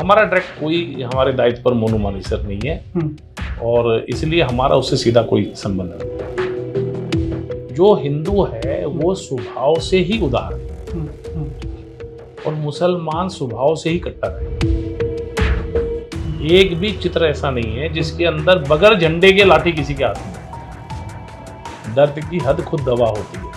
हमारा डायरेक्ट कोई हमारे दायित्व पर मोनू मानेसर नहीं है और इसलिए हमारा उससे सीधा कोई संबंध नहीं। जो हिंदू है वो स्वभाव से ही उदार है और मुसलमान स्वभाव से ही कट्टर है। एक भी चित्र ऐसा नहीं है जिसके अंदर बगैर झंडे के लाठी किसी के हाथ में। दर्द की हद खुद दवा होती है।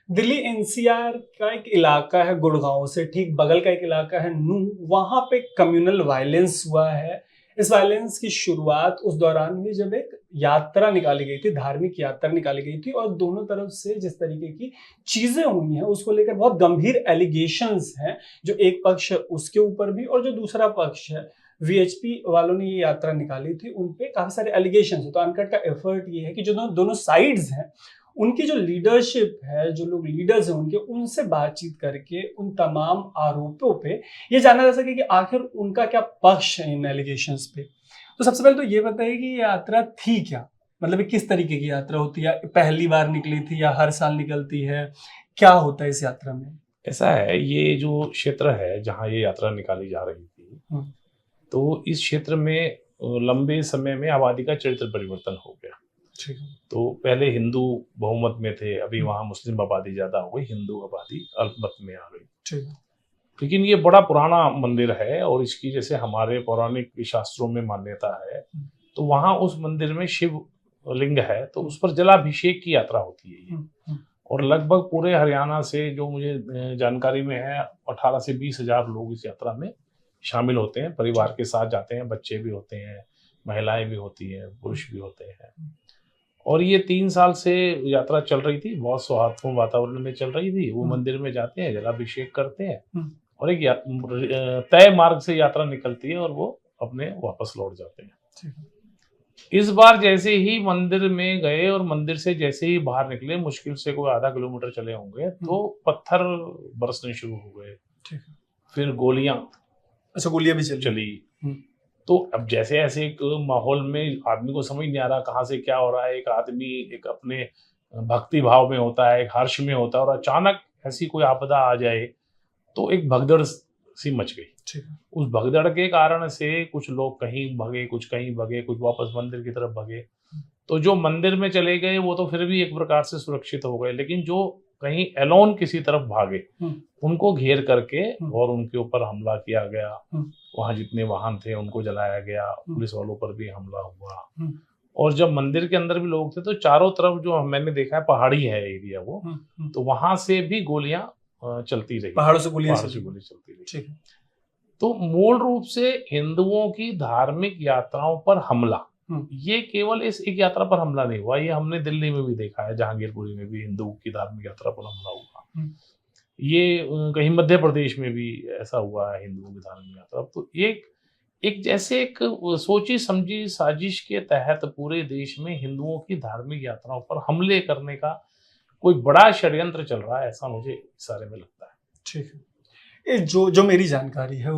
दिल्ली एनसीआर का एक इलाका है, गुड़गांव से ठीक बगल का एक इलाका है नू। वहां पे कम्युनल वायलेंस हुआ है। इस वायलेंस की शुरुआत उस दौरान हुई जब एक यात्रा निकाली गई थी, धार्मिक यात्रा निकाली गई थी और दोनों तरफ से जिस तरीके की चीजें हुई हैं उसको लेकर बहुत गंभीर एलिगेशंस हैं, जो एक पक्ष है उसके ऊपर भी और जो दूसरा पक्ष है वीएचपी वालों ने ये यात्रा निकाली थी उन पे काफी सारे एलिगेशंस है। तो अनकट का एफर्ट ये है कि जो दोनों साइड्स हैं उनकी जो लीडरशिप है, जो लोग लीडर्स हैं उनके, उनसे बातचीत करके उन तमाम आरोपों पे ये जाना जा सके कि आखिर उनका क्या पक्ष है इन एलिगेशंस पे। तो सबसे पहले तो ये बताइए कि ये यात्रा थी क्या, मतलब किस तरीके की यात्रा होती है, पहली बार निकली थी या हर साल निकलती है, क्या होता है इस यात्रा में? ऐसा है, ये जो क्षेत्र है जहाँ ये यात्रा निकाली जा रही थी तो इस क्षेत्र में लंबे समय में आबादी का चरित्र परिवर्तन हो गया। तो पहले हिंदू बहुमत में थे, अभी वहाँ मुस्लिम आबादी ज्यादा हो गई, हिंदू आबादी अल्पमत में आ गई। लेकिन ये बड़ा पुराना मंदिर है और इसकी जैसे हमारे पौराणिक शास्त्रों में मान्यता है तो वहाँ उस मंदिर में शिव लिंग है तो उस पर जलाभिषेक की यात्रा होती है ये। और लगभग पूरे हरियाणा से जो मुझे जानकारी में है 18 से 20 हजार लोग इस यात्रा में शामिल होते हैं, परिवार के साथ जाते हैं, बच्चे भी होते हैं, महिलाएं भी होती हैं, पुरुष भी होते हैं। और ये 3 साल से यात्रा चल रही थी, बहुत सौहार्दपूर्ण वातावरण में चल रही थी। वो मंदिर में जाते हैं, जलाभिषेक करते हैं और एक तय मार्ग से यात्रा निकलती है और वो अपने वापस लौट जाते हैं। इस बार जैसे ही मंदिर में गए और मंदिर से जैसे ही बाहर निकले, मुश्किल से कोई आधा किलोमीटर चले होंगे तो पत्थर बरसने शुरू हो गए, फिर गोलियां भी चली। तो अब जैसे ऐसे एक माहौल में आदमी को समझ नहीं आ रहा कहाँ से क्या हो रहा है। एक आदमी एक अपने भक्ति भाव में होता है, एक हर्ष में होता है और अचानक ऐसी कोई आपदा आ जाए तो एक भगदड़ सी मच गई। उस भगदड़ के कारण से कुछ लोग कहीं भगे, कुछ कहीं भगे, कुछ वापस मंदिर की तरफ भगे। तो जो मंदिर में चले गए वो तो फिर भी एक प्रकार से सुरक्षित हो गए, लेकिन जो कहीं एलोन किसी तरफ भागे उनको घेर करके और उनके ऊपर हमला किया गया। वहां जितने वाहन थे उनको जलाया गया, पुलिस वालों पर भी हमला हुआ। और जब मंदिर के अंदर भी लोग थे तो चारों तरफ जो मैंने देखा है पहाड़ी है एरिया वो, तो वहां से भी गोलियां चलती रही, पहाड़ों से गोली चलती रही। तो मूल रूप से हिंदुओं की धार्मिक यात्राओं पर हमला, ये केवल इस एक यात्रा पर हमला नहीं हुआ, ये हमने दिल्ली में भी देखा है, जहांगीरपुरी में भी हिंदू की धार्मिक यात्रा पर हमला हुआ। ये कहीं मध्य प्रदेश में भी ऐसा हुआ है हिंदुओं की धार्मिक यात्रा। तो एक जैसे एक सोची समझी साजिश के तहत पूरे देश में हिंदुओं की धार्मिक यात्राओं पर हमले करने का कोई बड़ा षड्यंत्र चल रहा है, ऐसा मुझे इस बारे में लगता है। ठीक है, ये जो मेरी जानकारी है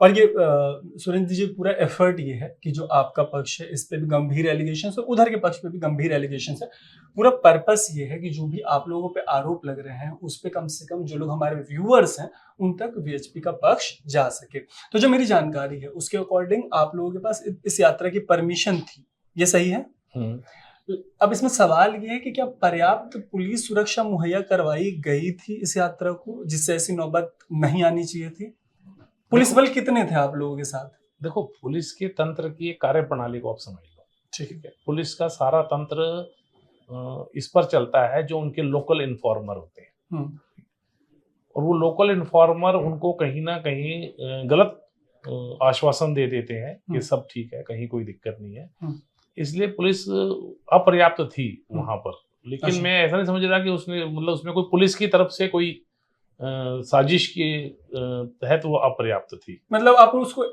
और ये सुरेंद्र जी पूरा एफर्ट ये है कि जो आपका पक्ष है इस पे भी गंभीर एलिगेशंस है, उधर के पक्ष पे भी गंभीर एलिगेशंस है। पूरा पर्पस ये है कि जो भी आप लोगों पे आरोप लग रहे हैं उस पे कम से कम जो लोग हमारे व्यूअर्स हैं उन तक वीएचपी का पक्ष जा सके। तो जो मेरी जानकारी है उसके अकॉर्डिंग आप लोगों के पास इस यात्रा की परमिशन थी, ये सही है? अब इसमें सवाल ये है कि क्या पर्याप्त पुलिस सुरक्षा मुहैया करवाई गई थी इस यात्रा को, जिससे ऐसी नौबत नहीं आनी चाहिए थी? पुलिस बल कितने थे आप लोगों के साथ? देखो, पुलिस के तंत्र की एक कार्य प्रणाली को आप समझ लो। ठीक है, पुलिस का सारा तंत्र इस पर चलता है जो उनके लोकल इन्फॉर्मर होते हैं और वो लोकल इन्फॉर्मर उनको कहीं ना कहीं गलत आश्वासन दे देते हैं कि सब ठीक है, कहीं कोई दिक्कत नहीं है। इसलिए पुलिस अपर्याप्त थी वहां पर। लेकिन मैं ऐसा नहीं समझ रहा कि उसमें कोई पुलिस की तरफ से कोई साजिश के तहत वो अपर्याप्त थी। मतलब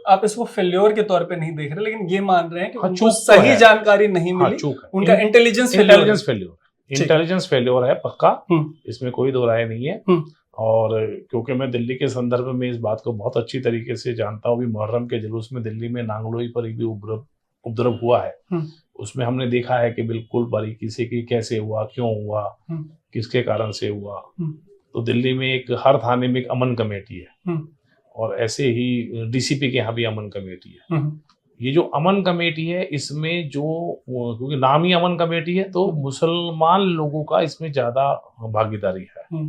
आप इसको फेल्योर के तौर पे नहीं देख रहे, लेकिन ये मान रहे हैं कि उनको सही जानकारी नहीं मिली, उनका इंटेलिजेंस फेल्योर है पक्का, इसमें कोई दो राय नहीं है। और क्योंकि मैं दिल्ली के संदर्भ में इस बात को बहुत अच्छी तरीके से जानता हूँ, मुहर्रम के जुलूस में दिल्ली में नांगलोई पर भी उपद्रव हुआ है। उसमें हमने देखा है कि बिल्कुल बारीकी से कि कैसे हुआ, क्यों हुआ, किसके कारण से हुआ। तो दिल्ली में हर थाने में एक अमन कमेटी है, और ऐसे ही डीसीपी के यहाँ भी अमन कमेटी है। ये जो अमन कमेटी है, इसमें क्योंकि नाम ही अमन कमेटी है, तो मुसलमान लोगों का इसमें ज्यादा भागीदारी है,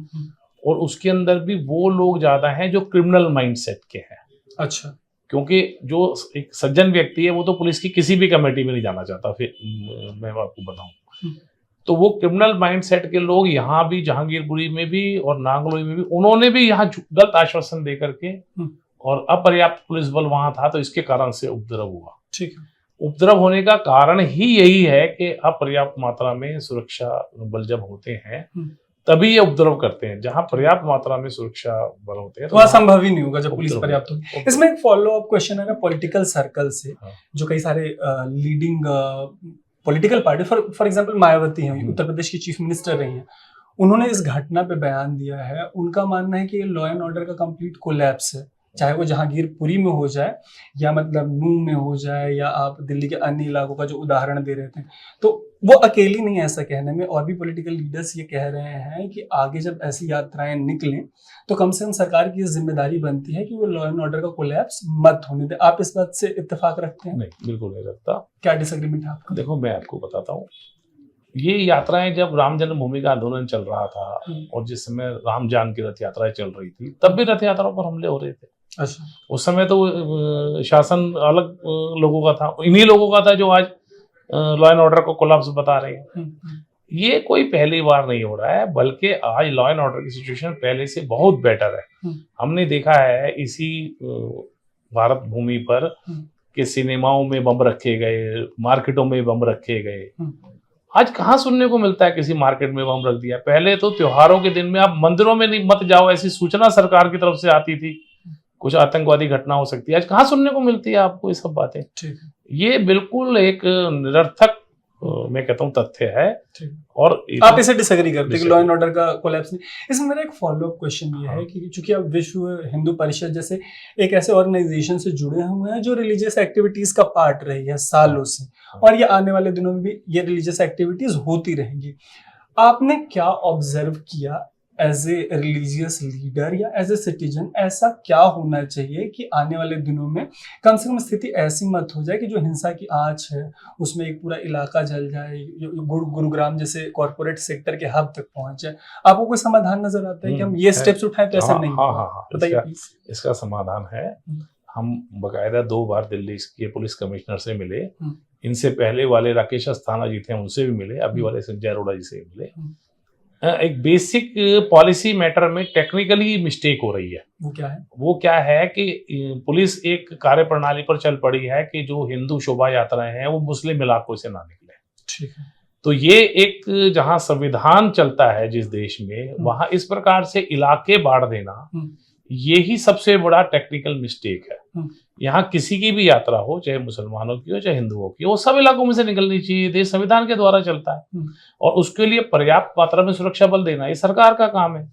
और उसके अंदर भी वो लोग ज्यादा हैं जो क्रिमिनल माइंडसेट के हैं। अच्छा। क्योंकि जो एक सज्जन व्यक्ति है वो तो पुलिस की किसी भी कमेटी में नहीं जाना चाहता, फिर मैं आपको बताऊं, तो वो क्रिमिनल माइंडसेट के लोग यहाँ भी, जहांगीरपुरी में भी और नांगलोई में भी, उन्होंने भी यहाँ गलत आश्वासन दे करके, और अपर्याप्त पुलिस बल वहां था, तो इसके कारण से उपद्रव हुआ। ठीक है। उपद्रव होने का कारण ही यही है कि अपर्याप्त मात्रा में सुरक्षा बल जब होते हैं तभी ये उपद्रव करते हैं। जहां पर्याप्त मात्रा में सुरक्षा बल होते हैं तो वह संभव ही नहीं होगा जब पुलिस पर्याप्त होगी। इसमें एक फॉलो अप क्वेश्चन है पॉलिटिकल सर्कल से, जो कई सारे leading political party, for example Mayawati हैं, उत्तर प्रदेश की चीफ मिनिस्टर रही हैं, उन्होंने इस घटना पे बयान दिया है। उनका मानना है कि ये लॉ एंड ऑर्डर का कंप्लीट कोलैप्स है, चाहे वो जहांगीरपुरी में हो जाए या मतलब नूह में हो जाए, या आप दिल्ली के अन्य इलाकों का जो उदाहरण दे रहे थे, तो वो अकेली नहीं है ऐसा कहने में। और भी पॉलिटिकल लीडर्स ये कह रहे हैं कि आगे जब ऐसी यात्राएं निकलें तो कम से कम सरकार की जिम्मेदारी बनती है कि वो लॉ एंड ऑर्डर का कोलैप्स मत होने दे। आप इस बात से इत्तेफाक रखते हैं? नहीं, बिल्कुल नहीं रखता। क्या डिसएग्रीमेंट है आपका? देखो, मैं आपको बताता हूँ, ये यात्राएं जब राम जन्मभूमि का आंदोलन चल रहा था और जिस समय राम जान की रथ यात्राएं चल रही थी, तब भी रथ यात्राओं पर हमले हो रहे थे। अच्छा। उस समय तो शासन अलग लोगों का था, इन्हीं लोगों का था जो आज लॉ एंड ऑर्डर को कोलैप्स बता रहे हैं। ये कोई पहली बार नहीं हो रहा है, बल्कि आज लॉ एंड ऑर्डर की सिचुएशन पहले से बहुत बेटर है। हमने देखा है इसी भारत भूमि पर कि सिनेमाओं में बम रखे गए, मार्केटों में बम रखे गए। आज कहाँ सुनने को मिलता है किसी मार्केट में बम रख दिया? पहले तो त्योहारों के दिन में आप मंदिरों में नहीं मत जाओ, ऐसी सूचना सरकार की तरफ से आती थी, कुछ आतंकवादी घटना हो सकती है। आज कहाँ सुनने को मिलती है आपको ये सब बातें? ये बिल्कुल एक निरर्थक मैं कहता हूँ तथ्य है। और आप इसे डिसएग्री करते हैं कि लॉ एंड ऑर्डर का कोलैप्स नहीं? इसमें मेरा एक फॉलो अप क्वेश्चन ये है कि चूंकि आप विश्व हिंदू परिषद जैसे एक ऐसे ऑर्गेनाइजेशन से जुड़े हुए हैं जो रिलीजियस एक्टिविटीज का पार्ट रही है सालों से, और ये आने वाले दिनों में भी ये रिलीजियस एक्टिविटीज होती रहेंगी, आपने क्या ऑब्जर्व किया एज ए रिलीजियस लीडर या एज ए सिटीजन? ऐसा क्या होना चाहिए कि आने वाले दिनों में कम से कम स्थिति ऐसी मत हो जाए कि जो हिंसा की आंच है उसमें एक पूरा इलाका जल जाए, गुरुग्राम जैसे कॉर्पोरेट सेक्टर के हब तक पहुंच जाए? आपको कोई समाधान नजर आता है कि हम ये स्टेप्स उठाएं? तो ऐसा नहीं। हाँ, बताइए प्लीज। इसका समाधान है, हम बकायदा 2 बार दिल्ली के पुलिस कमिश्नर से मिले, इनसे पहले वाले राकेश अस्थाना जी थे उनसे भी मिले, अभी वाले संजय अरोड़ा जी से मिले। एक बेसिक पॉलिसी मैटर में टेक्निकली मिस्टेक हो रही है। वो क्या है कि पुलिस एक कार्य प्रणाली पर चल पड़ी है कि जो हिंदू शोभा यात्राएं हैं वो मुस्लिम इलाकों से ना निकले। ठीक है। तो ये एक जहां संविधान चलता है जिस देश में, वहां इस प्रकार से इलाके बांट देना, ये ही सबसे बड़ा टेक्निकल मिस्टेक है। यहाँ किसी की भी यात्रा हो, चाहे मुसलमानों की हो चाहे हिंदुओं की, वो सब इलाकों में से निकलनी चाहिए। देश संविधान के द्वारा चलता है और उसके लिए पर्याप्त मात्रा में सुरक्षा बल देना ये सरकार का काम है।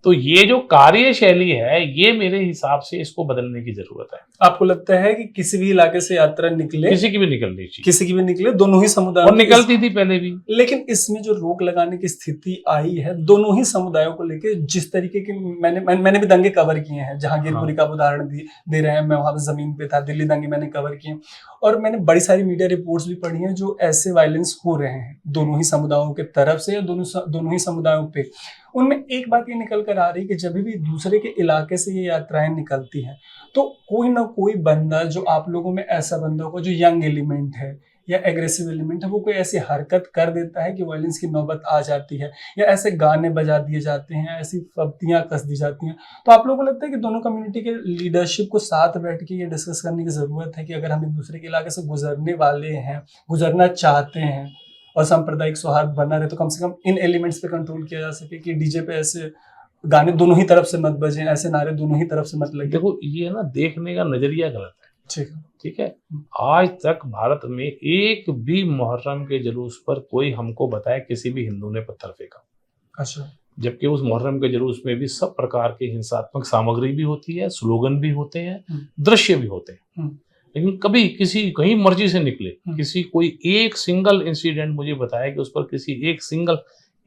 तो ये जो कार्यशैली है, ये मेरे हिसाब से इसको बदलने की जरूरत है। आपको लगता है कि किसी भी इलाके से यात्रा निकले, किसी की भी निकलनी चाहिए, किसी की भी निकले, दोनों ही समुदायों, और निकलती थी पहले भी, लेकिन इसमें जो रोक लगाने की स्थिति आई है दोनों ही समुदायों को लेके, जिस तरीके के मैंने भी दंगे कवर किए हैं, जहांगीरपुरी का उदाहरण दे रहे हैं, मैं वहां पर जमीन पे था, दिल्ली दंगे मैंने कवर किए, और मैंने बड़ी सारी मीडिया रिपोर्ट्स भी पढ़ी हैं जो ऐसे वायलेंस हो रहे हैं दोनों ही समुदायों के तरफ से या दोनों ही समुदायों पे। उनमें एक बात ये निकल कर आ रही है कि जब भी दूसरे के इलाके से ये यात्राएं निकलती हैं तो कोई ना कोई बंदा, जो आप लोगों में ऐसा बंदा होगा जो यंग एलिमेंट है या एग्रेसिव एलिमेंट है, वो कोई ऐसी हरकत कर देता है कि वायलेंस की नौबत आ जाती है, या ऐसे गाने बजा दिए जाते हैं, ऐसी फब्तियां कस दी जाती हैं। तो आप लोगों को लगता है कि दोनों कम्युनिटी के लीडरशिप को साथ बैठ के ये डिस्कस करने की जरूरत है कि अगर हम एक दूसरे के इलाके से गुजरने वाले हैं, गुजरना चाहते हैं और सांप्रदायिक सौहार्द बना रहे, तो कम से कम इन एलिमेंट्स पे कंट्रोल किया जा सके कि डीजे पे ऐसे गाने दोनों ही तरफ से मत बजें, ऐसे नारे दोनों ही तरफ से मत लगे। देखो, ये ना देखने का नजरिया गलत है। ठीक है। आज तक भारत में एक भी मुहर्रम के जुलूस पर कोई हमको बताए किसी भी हिंदू ने पत्थर फेंका। अच्छा। जबकि उस मुहर्रम के जुलूस में भी सब प्रकार की हिंसात्मक सामग्री भी होती है, स्लोगन भी होते हैं, दृश्य भी होते हैं, लेकिन कभी किसी कहीं मर्जी से निकले किसी कोई एक सिंगल इंसिडेंट मुझे बताया कि उस पर किसी एक सिंगल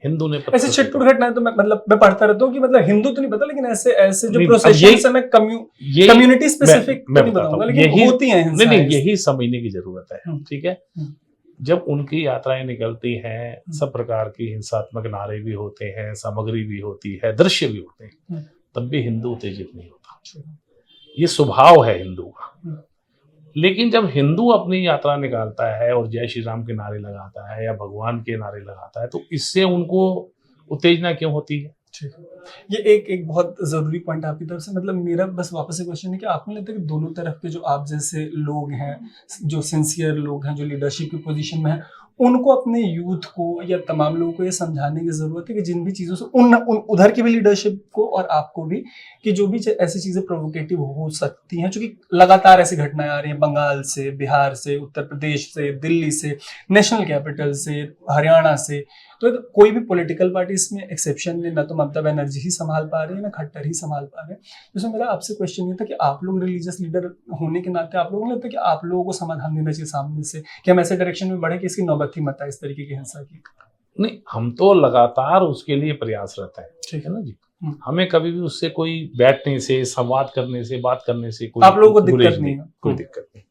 हिंदू ने ऐसे छिटपुट घटनाएं तो मैं पढ़ता रहता हूँ कि मतलब हिंदू तो नहीं पता, लेकिन ऐसे जो नहीं, प्रोसेशन में कम्युनिटी स्पेसिफिक नहीं बताऊंगा, लेकिन होती हैं हिंसाएं। नहीं, यही समझने की जरूरत है। ठीक है, जब उनकी यात्राएं निकलती हैं, सब प्रकार की हिंसात्मक नारे भी होते हैं, सामग्री भी होती है, दृश्य भी होते हैं, तब भी हिंदू उत्तेजित नहीं होता। ये स्वभाव है हिंदू का। लेकिन जब हिंदू अपनी यात्रा निकालता है और जय श्री राम के नारे लगाता है या भगवान के नारे लगाता है, तो इससे उनको उत्तेजना क्यों होती है? ये एक बहुत जरूरी पॉइंट आपकी तरफ से, मतलब मेरा बस वापस से क्वेश्चन है कि आपको लगता है कि दोनों तरफ के जो आप जैसे लोग हैं, जो सिंसियर लोग हैं, जो लीडरशिप की पोजीशन में हैं, उनको अपने यूथ को या तमाम लोगों को ये समझाने की जरूरत है कि जिन भी चीजों से उधर की भी लीडरशिप को और आपको भी, कि जो भी ऐसी चीजें प्रोवोकेटिव हो सकती हैं, क्योंकि लगातार ऐसी घटनाएं आ रही हैं बंगाल से, बिहार से, उत्तर प्रदेश से, दिल्ली से, नेशनल कैपिटल से, हरियाणा से, तो कोई भी पॉलिटिकल पार्टी इसमें एक्सेप्शन नहीं, ना तो ममता बनर्जी ही संभाल पा रही है, ना खट्टर ही संभाल पा रहे हैं। तो मेरा आपसे क्वेश्चन ये था कि आप लोग रिलीजियस लीडर होने के नाते आप लोगों को लगता है कि आप लोगों को समाधान देना चाहिए सामने से, कि हम ऐसे डायरेक्शन में बढ़े कि इसकी नौबत ही मत आए इस तरीके की हिंसा की? नहीं, हम तो लगातार उसके लिए प्रयासरत हैं। ठीक है ना जी, हमें कभी भी उससे कोई बैठने से, संवाद करने से, बात करने से कोई आप लोगों को दिक्कत नहीं है, कोई दिक्कत नहीं।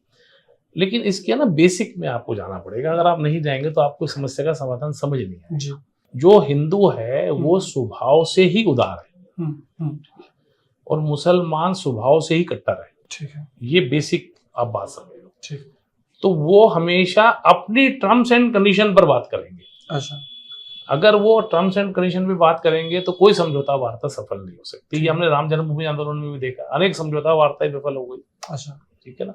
लेकिन इसके ना बेसिक में आपको जाना पड़ेगा। अगर आप नहीं जाएंगे तो आपको समस्या का समाधान समझ नहीं आएगा। जो हिंदू है वो स्वभाव से ही उदार है और मुसलमान स्वभाव से ही कट्टर है। ठीक है, ये बेसिक आप बात समझ लो। ठीक, तो वो हमेशा अपनी टर्म्स एंड कंडीशन पर बात करेंगे। अच्छा, अगर वो टर्म्स एंड कंडीशन पे बात करेंगे तो कोई समझौता वार्ता सफल नहीं हो सकती। ये हमने राम जन्मभूमि आंदोलन में भी देखा, अनेक समझौता वार्ताएं विफल हो गई। अच्छा, ठीक है ना,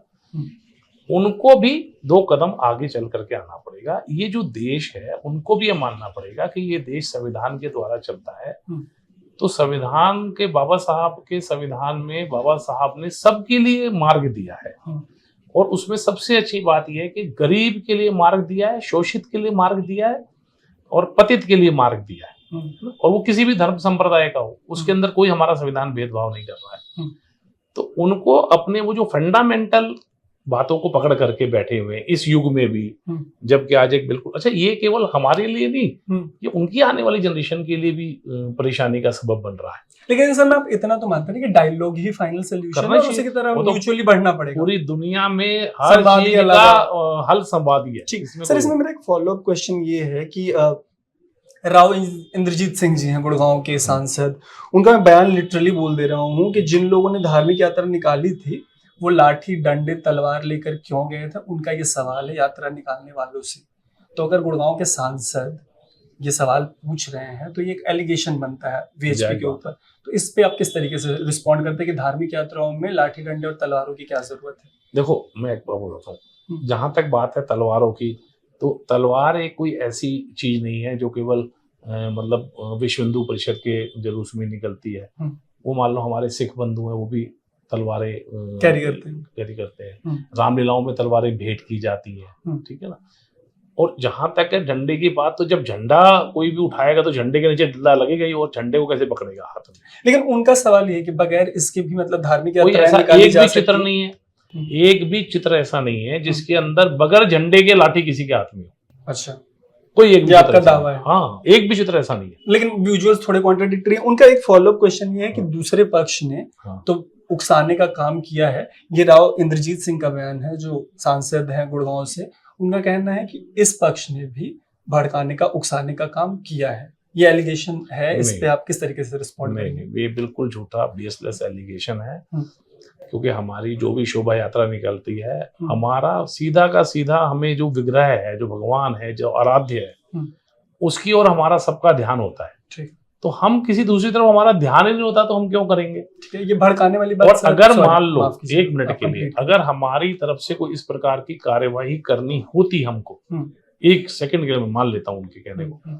उनको भी 2 कदम आगे चल करके आना पड़ेगा। ये जो देश है उनको भी ये मानना पड़ेगा कि ये देश संविधान के द्वारा चलता है। तो संविधान के बाबा साहब ने सबके लिए मार्ग दिया है और उसमें सबसे अच्छी बात यह है कि गरीब के लिए मार्ग दिया है, शोषित के लिए मार्ग दिया है और पतित के लिए मार्ग दिया है। और वो किसी भी धर्म संप्रदाय का हो, उसके अंदर कोई हमारा संविधान भेदभाव नहीं कर रहा है। तो उनको अपने वो जो फंडामेंटल बातों को पकड़ करके बैठे हुए हैं इस युग में भी, जबकि आज एक बिल्कुल अच्छा, ये केवल हमारे लिए नहीं, ये उनकी आने वाली जनरेशन के लिए भी परेशानी का सबब बन रहा है। लेकिन सर, मैं आप इतना तो मानते हैं कि डायलॉग ही फाइनल सॉल्यूशन है, उसी की तरह म्यूचुअली बढ़ना पड़ेगा। पूरी दुनिया में हर चीज का हल संवादी है। सर, इसमें मेरा एक फॉलोअप क्वेश्चन ये है कि राव इंद्रजीत सिंह जी हैं, गुड़गांव के सांसद, उनका मैं बयान लिटरली बोल दे रहा हूँ कि जिन लोगों ने धार्मिक यात्रा निकाली थी वो लाठी, डंडे, तलवार लेकर क्यों गए थे, उनका ये सवाल है यात्रा निकालने वालों से। तो अगर गुड़गांव के सांसद ये सवाल पूछ रहे हैं तो ये एक एलिगेशन बनता है वीएचपी के ऊपर। तो इस पे आप किस तरीके से रिस्पॉन्ड करते हैं कि धार्मिक यात्राओं में लाठी, डंडे और तलवारों की क्या जरूरत है? देखो, मैं एक बार बोलता हूँ, जहां तक बात है तलवारों की, तो तलवार एक कोई ऐसी चीज नहीं है जो केवल मतलब विश्व हिंदू परिषद के जुलूस में निकलती है। वो मान लो हमारे सिख बंधु हैं, वो भी तलवारें कैरी करते हैं। रामलीलाओं में तलवारें भेंट की जाती है। ठीक है ना, और जहां तक है झंडे की बात, तो जब झंडा कोई भी उठाएगा तो झंडे के नीचे डंडा लगेगा ही, और झंडे को कैसे पकड़ेगा हाथ में? लेकिन उनका सवाल ये है कि बगैर इसके भी मतलब धार्मिक यात्रा एक भी चित्र नहीं है, एक भी चित्र ऐसा नहीं है जिसके अंदर बगैर झंडे के लाठी किसी के हाथ में हो। अच्छा, कोई एक भी आपका दावा है? हाँ, एक भी चित्र ऐसा नहीं है। लेकिन विजुअल्स थोड़े कॉन्ट्राडिक्टरी है। उनका एक फॉलोअप क्वेश्चन ये है कि दूसरे पक्ष ने तो उकसाने का काम किया है। ये राव इंद्रजीत सिंह का बयान है, जो सांसद हैं गुड़गांव से। उनका कहना है कि इस पक्ष ने भी भड़काने का, उकसाने का काम किया है। ये एलिगेशन है, इस पे आप किस तरीके से रिस्पॉन्ड करेंगे? ये बिल्कुल झूठा, बेसलेस एलिगेशन है। क्योंकि हमारी जो भी शोभा यात्रा निकलती है, हमारा सीधा का सीधा हमें जो विग्रह है, जो भगवान है, जो आराध्य है, उसकी ओर हमारा सबका ध्यान होता है। ठीक, तो हम किसी दूसरी तरफ हमारा ध्यान ही नहीं होता तो हम क्यों करेंगे? ये भड़काने वाली बात। और अगर मान लो एक मिनट के लिए, अगर हमारी तरफ से कोई इस प्रकार की कार्यवाही करनी होती हमको, एक सेकंड के लिए मैं मान लेता हूँ उनके कहने को,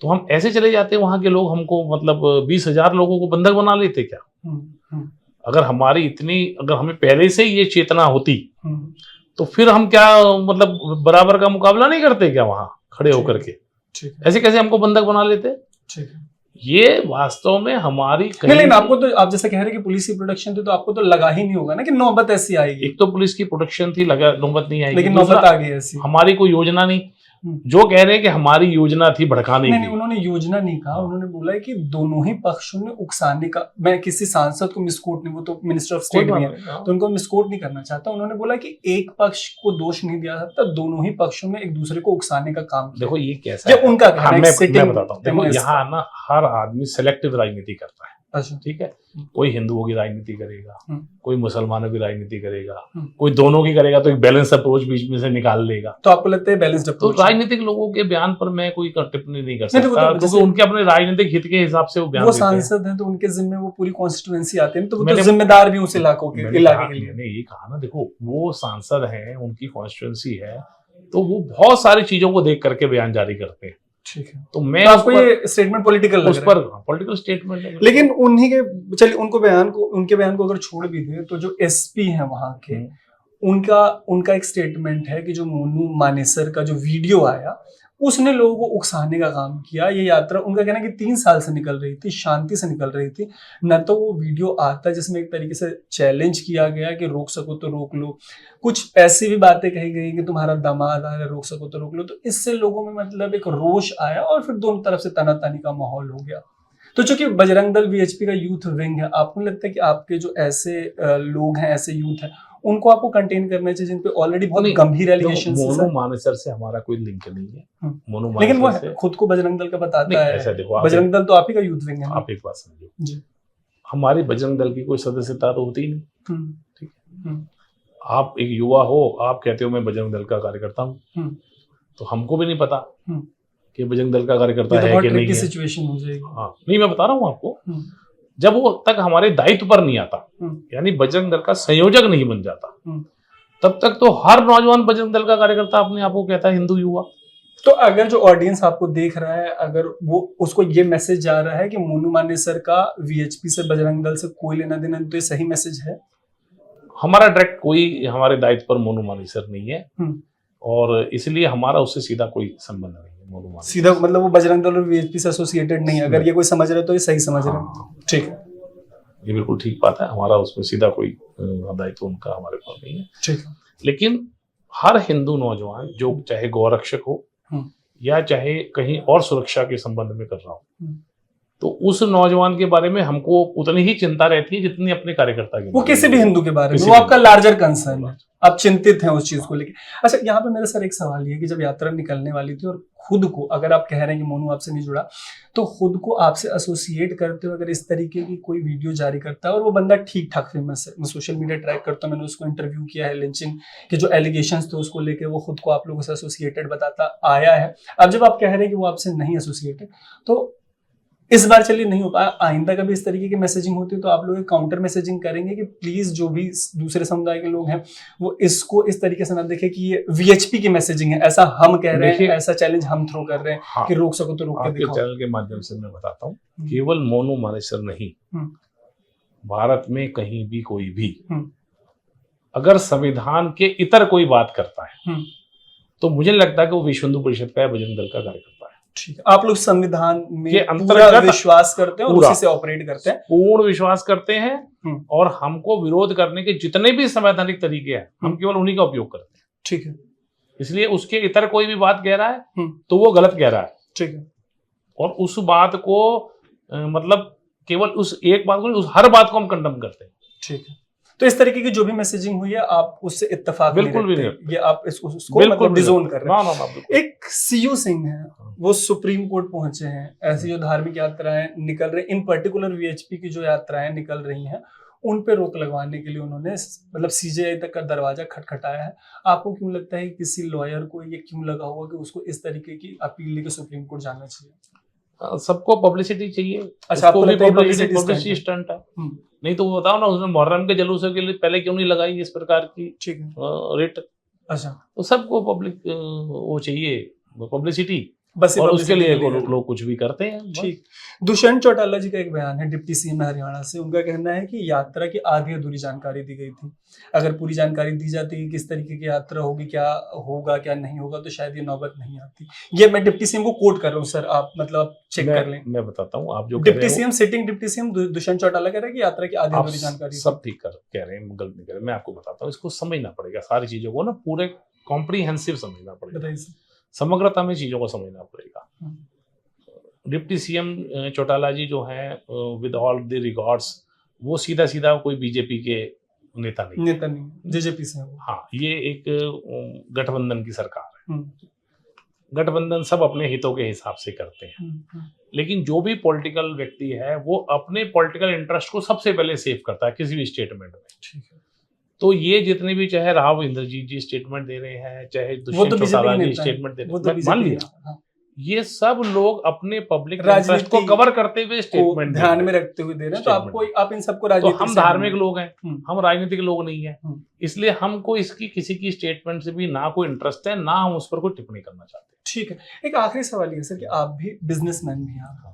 तो हम ऐसे चले जाते वहां के लोग हमको मतलब 20,000 लोगों को बंधक बना लेते क्या? अगर हमारी इतनी, अगर हमें पहले से ये चेतना होती तो फिर हम क्या मतलब बराबर का मुकाबला नहीं करते क्या वहां खड़े होकर के? ऐसे कैसे हमको बंधक बना लेते? ठीक है, ये वास्तव में हमारी लेकिन आपको तो, आप जैसे कह रहे हैं कि पुलिस की प्रोटेक्शन थी, तो आपको तो लगा ही नहीं होगा ना कि नौबत ऐसी आएगी। एक तो पुलिस की प्रोटेक्शन थी, लगा नौबत नहीं आएगी, लेकिन नौबत आ गई ऐसी। हमारी कोई योजना नहीं, जो कह रहे हैं कि हमारी योजना थी भड़काने नहीं, की। उन्होंने योजना नहीं कहा, उन्होंने बोला है कि दोनों ही पक्षों ने उकसाने का, मैं किसी सांसद को मिसकोट नहीं, वो तो मिनिस्टर ऑफ स्टेट भी है तो उनको मिसकोट नहीं करना चाहता। उन्होंने बोला कि एक पक्ष को दोष नहीं दिया सकता, दोनों ही पक्षों ने एक दूसरे को उकसाने का काम किया। देखो ये कैसा ये है, उनका कहना है, मैं बताता हूँ। देखो यहाँ ना हर आदमी सेलेक्टिव राजनीति करता है। अच्छा, ठीक है, कोई हिंदुओं की राजनीति करेगा, कोई मुसलमानों की राजनीति करेगा, कोई दोनों की करेगा, तो एक बैलेंस अप्रोच बीच में से निकाल लेगा। तो आपको लगता है बैलेंस्ड अप्रोच? तो राजनीतिक लोगों के बयान पर मैं कोई टिप्पणी नहीं कर सकता, क्योंकि उनके अपने राजनीतिक हित के हिसाब से वो बयान देते हैं। वो सांसद हैं तो उनके जिम्मे वो पूरी कॉन्स्टिट्यूएंसी आती है, तो वो तो जिम्मेदार भी उस इलाके के लिए। मैंने ये कहा ना, देखो वो सांसद हैं, उनकी कॉन्स्टिट्यूएंसी है, तो वो बहुत सारी चीजों को देख करके बयान जारी करते हैं। ठीक है, तो मैं आपको ये स्टेटमेंट पॉलिटिकल लग रहा है? पॉलिटिकल स्टेटमेंट है। लेकिन उन्हीं के, चलिए उनके बयान को अगर छोड़ भी दे, तो जो एसपी हैं वहां के, उनका एक स्टेटमेंट है कि जो मोनू मानेसर का जो वीडियो आया, उसने लोगों को उकसाने का काम किया। ये यात्रा, उनका कहना है कि 3 साल से निकल रही थी, शांति से निकल रही थी, न तो वो वीडियो आता जिसमें एक तरीके से चैलेंज किया गया कि रोक सको तो रोक लो, कुछ ऐसी भी बातें कही गई कि तुम्हारा दामाद आ रहा है, रोक सको तो रोक लो। तो इससे लोगों में मतलब एक रोष आया और फिर दोनों तरफ से तनातनी का माहौल हो गया। तो चूंकि बजरंग दल वीएचपी का यूथ विंग है, आपको लगता है कि आपके जो ऐसे लोग हैं, ऐसे यूथ हैं, उनको आपको कंटेन करना चाहिए जिन पे ऑलरेडी बहुत गंभीर एलिगेशंस है? मोनू मानेसर से हमारा कोई लिंक नहीं है। मोनू लेकिन वो खुद को बजरंग दल का बताता है। ऐसा देखो, बजरंग दल तो आप ही का यूथ विंग है। आप एक बात समझो जी, हमारी बजरंग दल की कोई सदस्यता तो होती ही नहीं। ठीक है, आप एक युवा हो, आप कहते हो मैं बजरंग दल का कार्यकर्ता हूँ, तो हमको भी नहीं पता कि बजरंग दल का कार्यकर्ता है कि नहीं है। सिचुएशन हो जाएगी। हाँ, नहीं, मैं बता रहा हूँ आपको, जब वो तक हमारे दायित्व पर नहीं आता, यानी बजरंग दल का संयोजक नहीं बन जाता, तब तक तो हर नौजवान बजरंग दल का कार्यकर्ता अपने आप को कहता है हिंदू युवा। तो अगर जो ऑडियंस आपको देख रहा है, अगर वो उसको ये मैसेज जा रहा है कि मोनू मानेसर का वीएचपी से, बजरंग दल से कोई लेना देना, तो ये सही मैसेज है? हमारा डायरेक्ट कोई हमारे दायित्व पर मोनू मानेसर नहीं है, और इसलिए हमारा उससे सीधा कोई संबंध नहीं है। मोनू मानेसर सीधा मतलब वो बजरंग दल और वीएचपी से एसोसिएटेड नहीं है। अगर ये कोई समझ रहे तो ये सही समझ रहे हैं। ठीक है, ये बिल्कुल ठीक बात है, हमारा उसमें सीधा कोई दायित्व उनका हमारे पास नहीं है। ठीक है, लेकिन हर हिंदू नौजवान जो चाहे गौरक्षक हो या चाहे कहीं और सुरक्षा के संबंध में कर रहा हो, तो उस नौजवान के बारे में हमको उतनी ही चिंता रहती है जितनी अपने कार्यकर्ता की। वो किसी भी हिंदू के बारे में, वो आपका लार्जर कंसर्न है, आप चिंतित हैं उस चीज को लेकर। अच्छा, यहाँ पे मेरा सर एक सवाल ये है कि जब यात्रा निकलने वाली थी और खुद को, अगर आप कह रहे हैं कि मोनू आपसे नहीं जुड़ा, तो खुद को आपसे एसोसिएट करते हो अगर इस तरीके की कोई वीडियो जारी करता है, और वो बंदा ठीक ठाक फेमस है, मैं सोशल मीडिया ट्रैक करता हूँ, मैंने उसको इंटरव्यू किया है, लिंचिंग के जो एलिगेशंस थे उसको लेके वो खुद को आप लोगों से एसोसिएटेड बताता आया है। अब जब आप कह रहे हैं कि वो आपसे नहीं एसोसिएटेड, तो इस बार चलिए नहीं हो पाया, आइंदा कभी इस तरीके की मैसेजिंग होती है तो आप लोग काउंटर मैसेजिंग करेंगे कि प्लीज जो भी दूसरे समुदाय के लोग हैं वो इसको इस तरीके से ना देखें कि ये वीएचपी की मैसेजिंग है, ऐसा हम कह रहे हैं, ऐसा चैलेंज हम थ्रो कर रहे हैं। हाँ, कि रोक सको तो रोक के दिखाओ। चैनल के माध्यम से मैं बताता हूँ, केवल मोनू मानेसर नहीं, भारत में कहीं भी कोई भी अगर संविधान के इतर कोई बात करता है तो मुझे लगता है कि वो विश्व हिंदू परिषद का या बजरंग दल का कार्यकर्ता है। ठीक है, आप लोग संविधान में अंतर्गत विश्वास करते हैं और उसी से ऑपरेट करते हैं? पूर्ण विश्वास करते हैं, और हमको विरोध करने के जितने भी संवैधानिक तरीके हैं हम केवल उन्हीं का उपयोग करते हैं। ठीक है, इसलिए उसके इतर कोई भी बात कह रहा है तो वो गलत कह रहा है। ठीक है, और उस बात को मतलब केवल उस एक बात को, उस हर बात को हम कंडम करते हैं। ठीक है, तो इस तरीके की जो भी मैसेजिंग हुई है आप उससे इत्तेफाक बिल्कुल भी नहीं, ये आप उसको मतलब डिसोन कर रहे हैं। एक सीयू सिंह है, वो सुप्रीम कोर्ट पहुंचे हैं, ऐसी जो धार्मिक यात्राएं निकल रही, इन पर्टिकुलर वीएचपी की जो यात्राएं निकल रही हैं उन पे रोक लगवाने के लिए उन्होंने मतलब सीजेआई तक का दरवाजा खटखटाया है। आपको क्यों लगता है किसी लॉयर को ये क्यों लगा होगा कि उसको इस तरीके की अपील लेके सुप्रीम कोर्ट जाना चाहिए? सबको पब्लिसिटी चाहिए। अच्छा, आपको लगता है पब्लिसिटी स्टंट है? नहीं तो बताओ ना, उसने मुहर्रम के जुलूसों के लिए पहले क्यों नहीं लगाई इस प्रकार की रेट? अच्छा, तो सबको पब्लिक वो चाहिए, पब्लिसिटी, बस और उसके लिए लोग कुछ भी करते हैं। ठीक। दुष्यंत चौटाला जी का एक बयान है, डिप्टी सीएम हरियाणा से, उनका कहना है कि यात्रा की आधी अधूरी जानकारी दी गई थी। अगर पूरी जानकारी दी जाती कि किस तरीके की यात्रा होगी, क्या होगा क्या नहीं होगा, तो शायद ये नौबत नहीं आती। ये मैं डिप्टी सीएम को कोट कर रहा हूँ सर, आप मतलब चेक कर लें। मैं बताता हूँ, आप जो deputy CM, sitting deputy CM Dushyant Chautala कह रहे हैं कि यात्रा की आधी अधूरी जानकारी। सब ठीक कह रहे हैं, गलत नहीं कह रहे। मैं आपको बताता हूँ, इसको समझना पड़ेगा, सारी चीजों को ना पूरे कॉम्प्रीहेंसिव समझना पड़ेगा। समग्रता में चीजों को समझना पड़ेगा। डिप्टी सीएम चौटाला जी जो हैं, विद ऑल द रिकॉर्ड्स, वो सीधा सीधा कोई बीजेपी के नेता नहीं, जेजेपी से वो। हाँ, ये एक गठबंधन की सरकार है। गठबंधन सब अपने हितों के हिसाब से करते हैं, लेकिन जो भी पॉलिटिकल व्यक्ति है वो अपने पॉलिटिकल इंटरेस्ट को सबसे पहले सेव करता है किसी भी स्टेटमेंट में। तो ये जितने भी, चाहे राव इंद्रजीत जी स्टेटमेंट दे रहे हैं, चाहे दुष्यंत चौटाला जी स्टेटमेंट दे रहे हैं, मान लिया, ये सब लोग अपने पब्लिक इंटरेस्ट को कवर करते हुए स्टेटमेंट ध्यान में रखते हुए दे रहे हैं। तो आप इन सबको राजनीतिक, तो हम धार्मिक लोग हैं, हम राजनीतिक लोग नहीं है, इसलिए हमको इसकी किसी की स्टेटमेंट से भी ना कोई इंटरेस्ट है, ना हम उस पर कोई टिप्पणी करना चाहते हैं। ठीक है, एक आखिरी सवाल ये सर कि आप भी बिजनेसमैन भी हैं,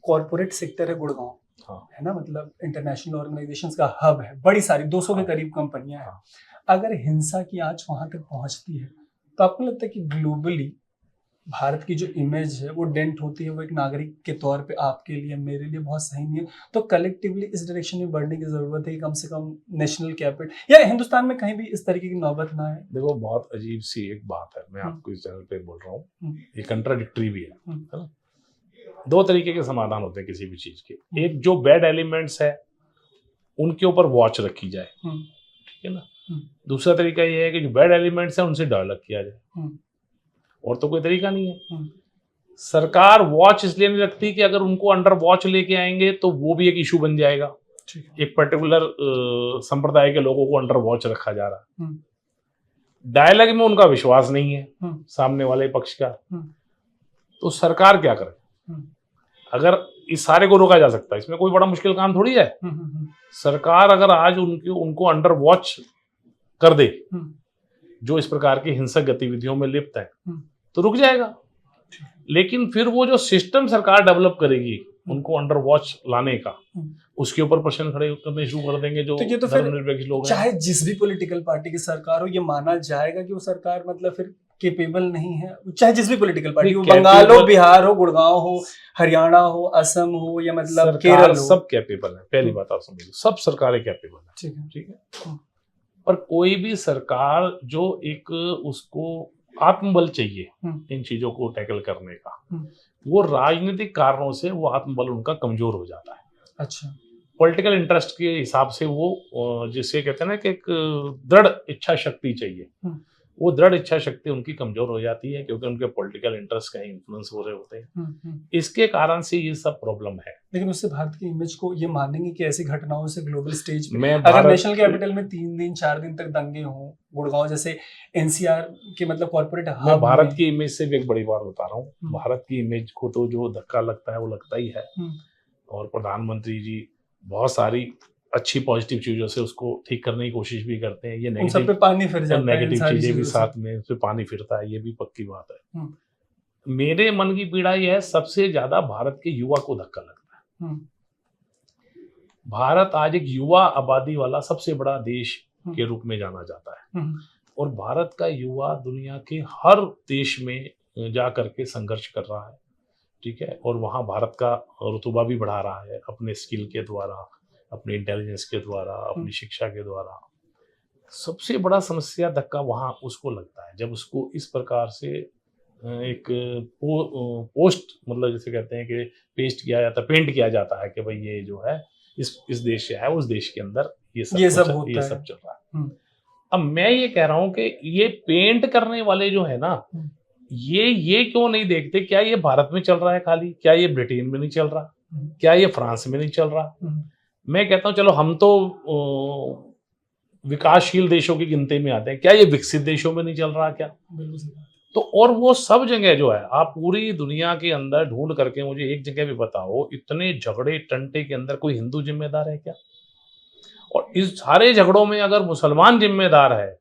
कॉर्पोरेट सेक्टर है गुड़गांव, है ना, मतलब इंटरनेशनल ऑर्गेनाइजेशंस का हब है, बड़ी सारी 200 के करीब कंपनियां हैं। अगर हिंसा की आंच वहां तक पहुंचती है तो आपको लगता है कि ग्लोबली भारत की जो इमेज है वो डेंट होती है, वो एक नागरिक के तौर पे आपके लिए, मेरे लिए बहुत सही नहीं है, तो कलेक्टिवली इस डायरेक्शन में बढ़ने की जरूरत है कि कम से कम नेशनल कैपिटल या हिंदुस्तान में कहीं भी इस तरीके की नौबत ना है? देखो, बहुत अजीब सी एक बात है, मैं आपको इस चैनल पे बोल रहा हूँ, ये कंट्राडिक्टरी भी है ना। दो तरीके के समाधान होते हैं किसी भी चीज के। एक, जो बैड एलिमेंट्स है उनके ऊपर वॉच रखी जाए, ठीक है ना। दूसरा तरीका ये है कि जो बैड एलिमेंट्स है उनसे डायलॉग किया जाए, और तो कोई तरीका नहीं है। सरकार वॉच इसलिए नहीं रखती कि अगर उनको अंडर वॉच लेके आएंगे तो वो भी एक इशू बन जाएगा। एक पर्टिकुलर संप्रदाय के लोगों को अंडर वॉच रखा जा रहा है, डायलॉग में उनका विश्वास नहीं है सामने वाले पक्ष का, तो सरकार क्या करे? अगर इस सारे को रोका जा सकता है, इसमें कोई बड़ा मुश्किल काम थोड़ी है। सरकार अगर आज उनको अंडर वॉच कर दे जो इस प्रकार की हिंसक गतिविधियों में लिप्त है, तो रुक जाएगा। लेकिन फिर वो जो सिस्टम सरकार डेवलप करेगी उनको अंडर वॉच लाने का, उसके ऊपर प्रश्न खड़े करने शुरू कर देंगे जो धर्मनिरपेक्ष लोग हैं। चाहे जिस भी पॉलिटिकल पार्टी की सरकार हो, ये माना जाएगा कि वो सरकार मतलब फिर केपेबल नहीं है, चाहे जिस भी पॉलिटिकल पार्टी हो, बंगाल हो, बिहार हो, गुड़गांव हो, हरियाणा हो, असम हो, या मतलब केरल हो, सब कैपेबल है। पहली बात आप समझिए, सब सरकारें कैपेबल है, ठीक है। पर कोई भी सरकार जो एक उसको आत्मबल चाहिए इन चीजों को टैकल करने का, वो राजनीतिक कारणों से वो आत्मबल उनका कमजोर हो जाता है। अच्छा, पॉलिटिकल इंटरेस्ट के हिसाब से वो, जिसे कहते हैं ना कि एक दृढ़ इच्छा शक्ति चाहिए, वो दृढ़ इच्छा शक्ति उनकी कमजोर हो जाती है क्योंकि उनके पॉलिटिकल इंटरेस्ट कहीं इन्फ्लुएंस हो रहे होते हैं। इसके कारण से ये सब प्रॉब्लम है। लेकिन उससे भारत की इमेज को ये मानेंगे कि ऐसी घटनाओं से ग्लोबल स्टेज पे अगर नेशनल कैपिटल में 3 दिन 4 दिन तक दंगे हों, गुड़गांव जैसे एनसीआर के मतलब कॉर्पोरेट हब, भारत की इमेज से भी एक बड़ी बात बता रहा हूँ। भारत की इमेज को तो जो धक्का लगता है वो लगता ही है, और प्रधानमंत्री जी बहुत सारी अच्छी पॉजिटिव चीजों से उसको ठीक करने की कोशिश भी करते हैं। ये नेगेटिव पे पानी फिर जाता है, नेगेटिव चीजें भी साथ में उस पे पानी फिरता है, ये भी पक्की बात है। मेरे मन की पीड़ा ये है, सबसे ज्यादा भारत के युवा को धक्का लगता है। भारत आज एक युवा आबादी वाला सबसे बड़ा देश के रूप में जाना जाता है, और भारत का युवा दुनिया के हर देश में जा करके संघर्ष कर रहा है, ठीक है। और वहाँ भारत का रुतबा भी बढ़ा रहा है अपने स्किल के द्वारा, अपने इंटेलिजेंस के द्वारा, अपनी शिक्षा के द्वारा। सबसे बड़ा समस्या धक्का वहाँ उसको लगता है जब उसको इस प्रकार से एक पोस्ट, मतलब जैसे कहते हैं कि पेस्ट किया जाता, पेंट किया जाता है कि भाई ये जो है इस देश से है, उस देश के अंदर ये सब चल रहा है। अब मैं ये कह रहा हूँ कि ये पेंट करने वाले जो है ना, ये क्यों नहीं देखते क्या ये भारत में चल रहा है खाली, क्या ये ब्रिटेन में नहीं चल रहा, क्या ये फ्रांस में नहीं चल रहा। मैं कहता हूँ चलो हम तो विकासशील देशों की गिनती में आते हैं, क्या ये विकसित देशों में नहीं चल रहा क्या? तो और वो सब जगह जो है, आप पूरी दुनिया के अंदर ढूंढ करके मुझे एक जगह भी बताओ, इतने झगड़े टंटे के अंदर कोई हिंदू जिम्मेदार है क्या? और इस सारे झगड़ों में अगर मुसलमान जिम्मेदार है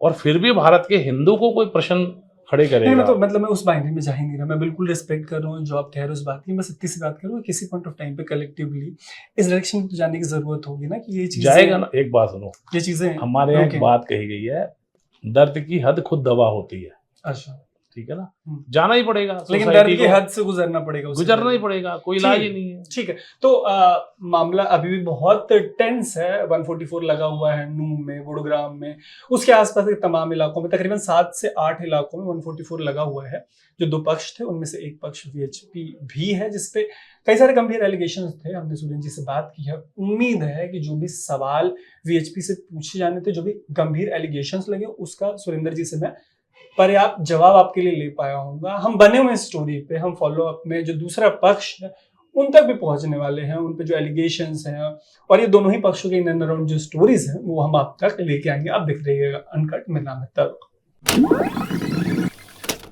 और फिर भी भारत के हिंदू को कोई प्रश्न खड़े करेगा, नहीं, तो मतलब मैं उस बाइनरी में जाएंगे ना, मैं बिल्कुल रिस्पेक्ट कर रहा हूँ जो आप कह रहे हो उस बात की। मैं सत्य से बात कर रहा हूँ, किसी पॉइंट ऑफ टाइम पे कलेक्टिवली इस डायरेक्शन में तो जाने की जरूरत होगी ना कि ये चीजें जाएगा ना। एक बात सुनो, ये चीजें हमारे यहाँ एक बात कही गई है, दर्द की हद खुद दवा होती है। अच्छा, ठीक है ना, जाना ही पड़ेगा, लेकिन डर की हद से गुजरना पड़ेगा, गुजरना ही पड़ेगा, कोई इलाज ही नहीं है। ठीक है, तो मामला अभी भी बहुत टेंस है। 144 लगा हुआ है नूह में, गुरुग्राम में, उसके आसपास के तमाम इलाकों में, तकरीबन 7 से 8 इलाकों में 144 लगा हुआ है। जो 2 पक्ष थे उनमें से एक पक्ष वीएचपी भी है, जिसपे कई सारे गंभीर एलिगेशंस थे। हमने सुरेंद्र जी से बात की है, उम्मीद है कि जो भी सवाल वीएचपी से पूछे जाने थे, जो भी गंभीर एलिगेशंस लगे, उसका सुरेंद्र जी से मैं पर्याप्त जवाब आपके लिए ले पाया होगा। हम बने हुए स्टोरी पे, हम फॉलो अप में जो दूसरा पक्ष है उन तक भी पहुंचने वाले हैं, उन पे जो एलिगेशंस हैं और ये दोनों ही पक्षों के इन एंड अराउंड जो स्टोरीज हैं वो हम आप तक लेके आएंगे। आप देख रहिएगा अनकट। मेरा नाम है तरुण।